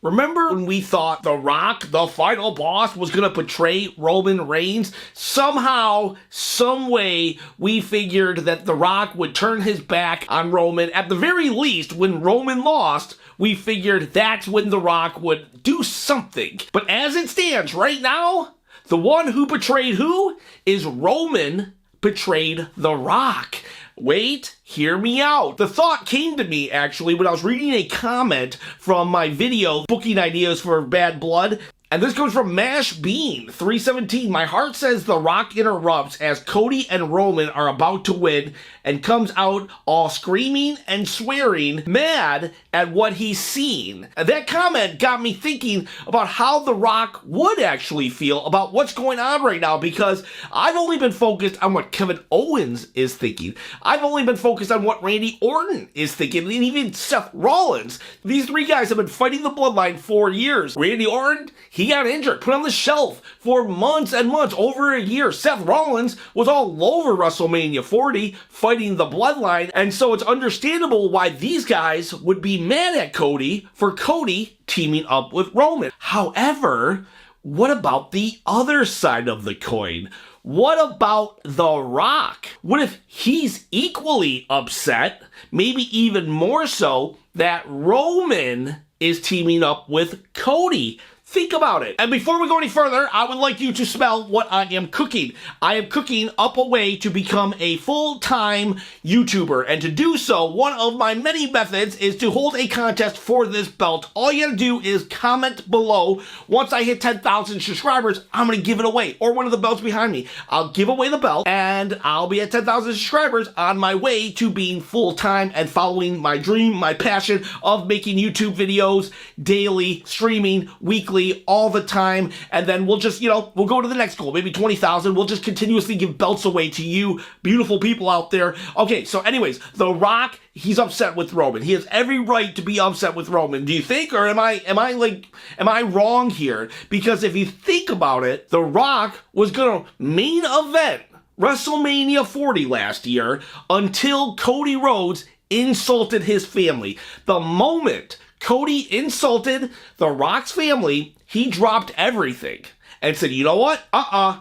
Remember when we thought The Rock, the final boss, was going to betray Roman Reigns? Somehow, some way, we figured that The Rock would turn his back on Roman. At the very least, when Roman lost, we figured that's when The Rock would do something. But as it stands right now, the one who betrayed who is Roman betrayed The Rock. Wait, hear me out. The thought came to me, actually, when I was reading a comment from my video, Booking Ideas for Bad Blood. And this comes from Mash Bean 317. My heart says The Rock interrupts as Cody and Roman are about to win and comes out all screaming and swearing, mad at what he's seen. And that comment got me thinking about how The Rock would actually feel about what's going on right now, because I've only been focused on what Kevin Owens is thinking. I've only been focused on what Randy Orton is thinking, and even Seth Rollins. These three guys have been fighting the bloodline for years. Randy Orton, he got injured, put on the shelf for months and months, over a year. Seth Rollins was all over WrestleMania 40 fighting the bloodline, and so it's understandable why these guys would be mad at Cody for Cody teaming up with Roman. However, what about the other side of the coin? What about The Rock? What if he's equally upset, maybe even more so, that Roman is teaming up with Cody? Think about it. And before we go any further, I would like you to smell what I am cooking. I am cooking up a way to become a full-time YouTuber. And to do so, one of my many methods is to hold a contest for this belt. All you gotta do is comment below. Once I hit 10,000 subscribers, I'm gonna give it away. Or one of the belts behind me. I'll give away the belt, and I'll be at 10,000 subscribers on my way to being full-time and following my dream, my passion of making YouTube videos daily, streaming, weekly, all the time, and then we'll just, we'll go to the next goal, maybe 20,000. We'll just continuously give belts away to you beautiful people out there. Okay, so anyways, The Rock, he's upset with Roman. He has every right to be upset with Roman. Do you think, or am I wrong here? Because if you think about it, The Rock was gonna main event WrestleMania 40 last year until Cody Rhodes insulted his family. The moment Cody insulted The Rock's family, he dropped everything and said, you know what?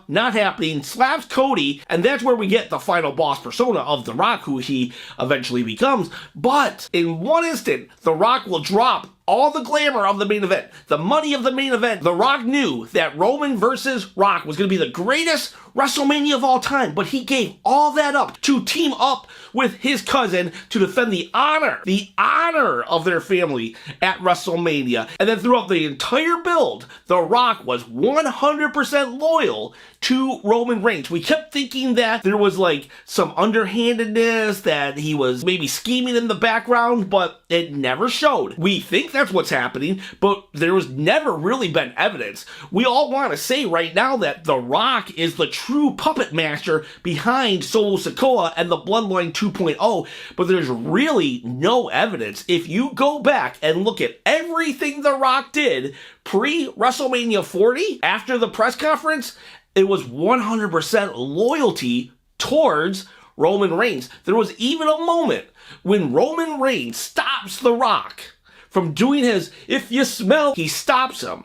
Not happening. Slaps Cody, and that's where we get the final boss persona of The Rock, who he eventually becomes. But in one instant, The Rock will drop all the glamour of the main event, the money of the main event. The Rock knew that Roman versus Rock was going to be the greatest WrestleMania of all time, but he gave all that up to team up with his cousin to defend the honor of their family at WrestleMania. And then throughout the entire build, The Rock was 100% loyal to Roman Reigns. We kept thinking that there was like some underhandedness, that he was maybe scheming in the background, but it never showed. We think that's what's happening, but there was never really been evidence. We all want to say right now that The Rock is the true puppet master behind Solo Sikoa and the Bloodline 2.0, but there's really no evidence. If you go back and look at everything The Rock did pre-WrestleMania 40, after the press conference, it was 100% loyalty towards Roman Reigns. There was even a moment when Roman Reigns stops The Rock from doing his, if you smell, he stops him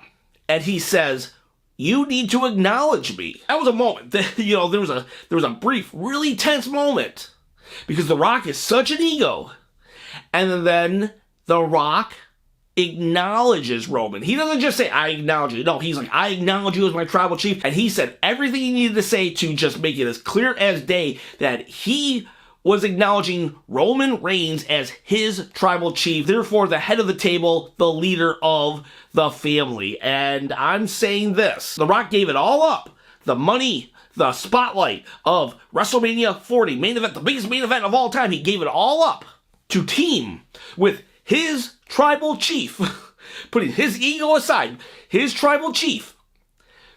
and he says, you need to acknowledge me. That was a moment that, there was a brief, really tense moment because The Rock is such an ego. And then The Rock acknowledges Roman. He doesn't just say, I acknowledge you. No, he's like, I acknowledge you as my tribal chief. And he said everything he needed to say to just make it as clear as day that he was acknowledging Roman Reigns as his tribal chief, therefore the head of the table, the leader of the family. And I'm saying this, The Rock gave it all up. The money, the spotlight of WrestleMania 40, main event, the biggest main event of all time, he gave it all up to team with his tribal chief, putting his ego aside, his tribal chief,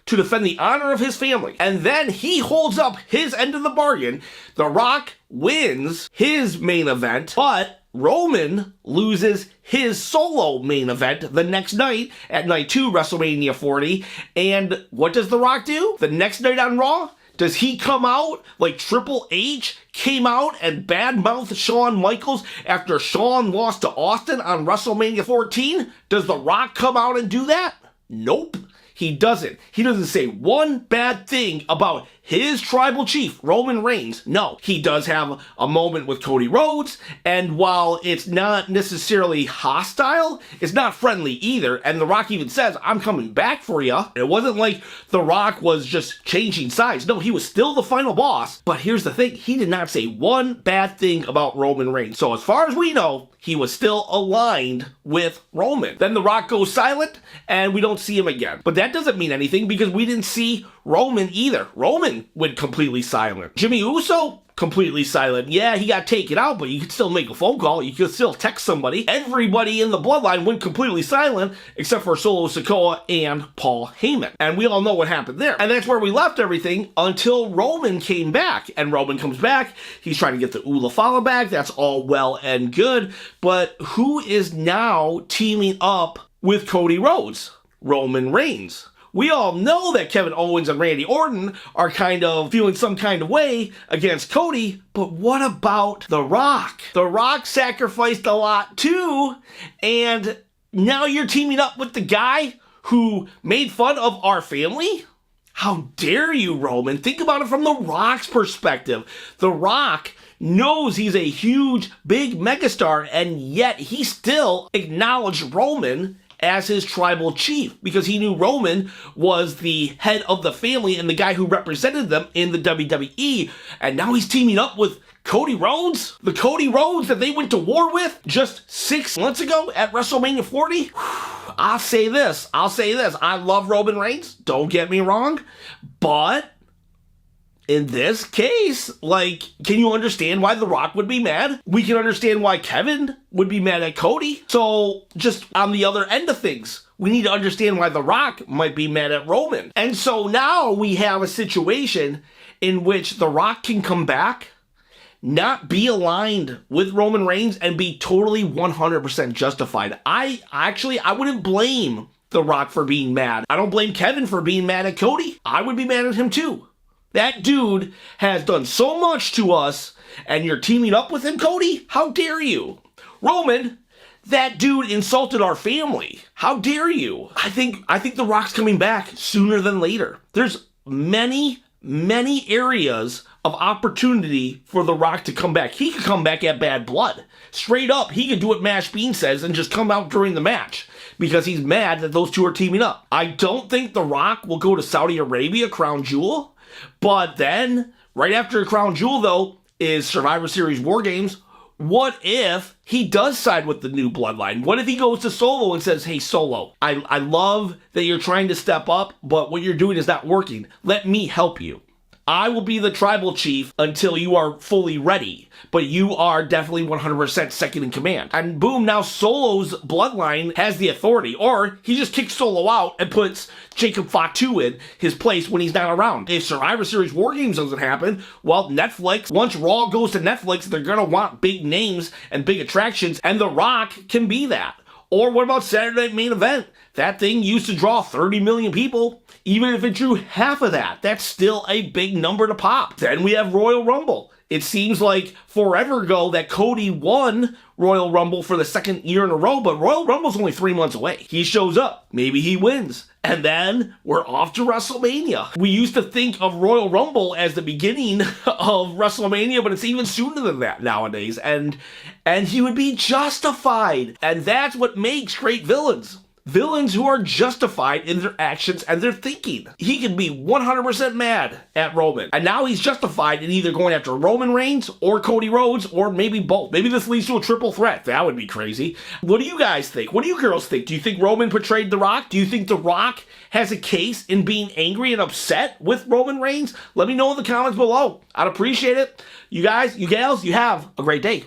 to defend the honor of his family. And then he holds up his end of the bargain. The Rock wins his main event, but Roman loses his solo main event the next night at night 2, WrestleMania 40. And what does The Rock do? The next night on Raw, Does he come out like Triple H came out and badmouthed Shawn Michaels after Shawn lost to Austin on WrestleMania 14? Does The Rock come out and do that? Nope. He doesn't. He doesn't say one bad thing about his tribal chief, Roman Reigns. No, he does have a moment with Cody Rhodes, and while it's not necessarily hostile, it's not friendly either, and The Rock even says, I'm coming back for you. It wasn't like The Rock was just changing sides. No, he was still the final boss, but here's the thing, he did not say one bad thing about Roman Reigns. So as far as we know, he was still aligned with Roman. Then The Rock goes silent, and we don't see him again. But that doesn't mean anything because we didn't see Roman either. Roman went completely silent. Jimmy Uso, completely silent. Yeah, he got taken out, but you could still make a phone call. You could still text somebody. Everybody in the bloodline went completely silent except for Solo Sikoa and Paul Heyman. And we all know what happened there. And that's where we left everything until Roman came back. And Roman comes back. He's trying to get the Ula Fala back. That's all well and good. But who is now teaming up with Cody Rhodes? Roman Reigns. We all know that Kevin Owens and Randy Orton are kind of feeling some kind of way against Cody, but what about The Rock? The Rock sacrificed a lot too, and now you're teaming up with the guy who made fun of our family? How dare you, Roman? Think about it from The Rock's perspective. The Rock knows he's a huge, big megastar, and yet he still acknowledged Roman as his tribal chief because he knew Roman was the head of the family and the guy who represented them in the WWE, and now he's teaming up with Cody Rhodes? The Cody Rhodes that they went to war with just 6 months ago at WrestleMania 40? I'll say this. I love Roman Reigns, don't get me wrong, but in this case, can you understand why The Rock would be mad? We can understand why Kevin would be mad at Cody. So, just on the other end of things, we need to understand why The Rock might be mad at Roman. And so now we have a situation in which The Rock can come back, not be aligned with Roman Reigns, and be totally 100% justified. I wouldn't blame The Rock for being mad. I don't blame Kevin for being mad at Cody. I would be mad at him too. That dude has done so much to us, and you're teaming up with him, Cody? How dare you? Roman, that dude insulted our family. How dare you? I think The Rock's coming back sooner than later. There's many areas of opportunity for The Rock to come back. He could come back at Bad Blood. Straight up, he could do what Mash Bean says and just come out during the match because he's mad that those two are teaming up. I don't think The Rock will go to Saudi Arabia, Crown Jewel. But then, right after Crown Jewel, though, is Survivor Series War Games. What if he does side with the new bloodline? What if he goes to Solo and says, hey, Solo, I love that you're trying to step up, but what you're doing is not working. Let me help you. I will be the tribal chief until you are fully ready, but you are definitely 100% second in command. And boom, now Solo's bloodline has the authority, or he just kicks Solo out and puts Jacob Fatu in his place when he's not around. If Survivor Series War Games doesn't happen, well, Netflix, once Raw goes to Netflix, they're gonna want big names and big attractions, and The Rock can be that. Or what about Saturday Night Main Event? That thing used to draw 30 million people. Even if it drew half of that, that's still a big number to pop. Then we have Royal Rumble. It seems like forever ago that Cody won Royal Rumble for the second year in a row, but Royal Rumble's only 3 months away. He shows up. Maybe he wins. And then we're off to WrestleMania. We used to think of Royal Rumble as the beginning of WrestleMania, but it's even sooner than that nowadays. And he would be justified. And that's what makes great villains. Villains who are justified in their actions and their thinking. He can be 100% mad at Roman. And now he's justified in either going after Roman Reigns or Cody Rhodes or maybe both. Maybe this leads to a triple threat. That would be crazy. What do you guys think? What do you girls think? Do you think Roman betrayed The Rock? Do you think The Rock has a case in being angry and upset with Roman Reigns? Let me know in the comments below. I'd appreciate it. You guys, you gals, you have a great day.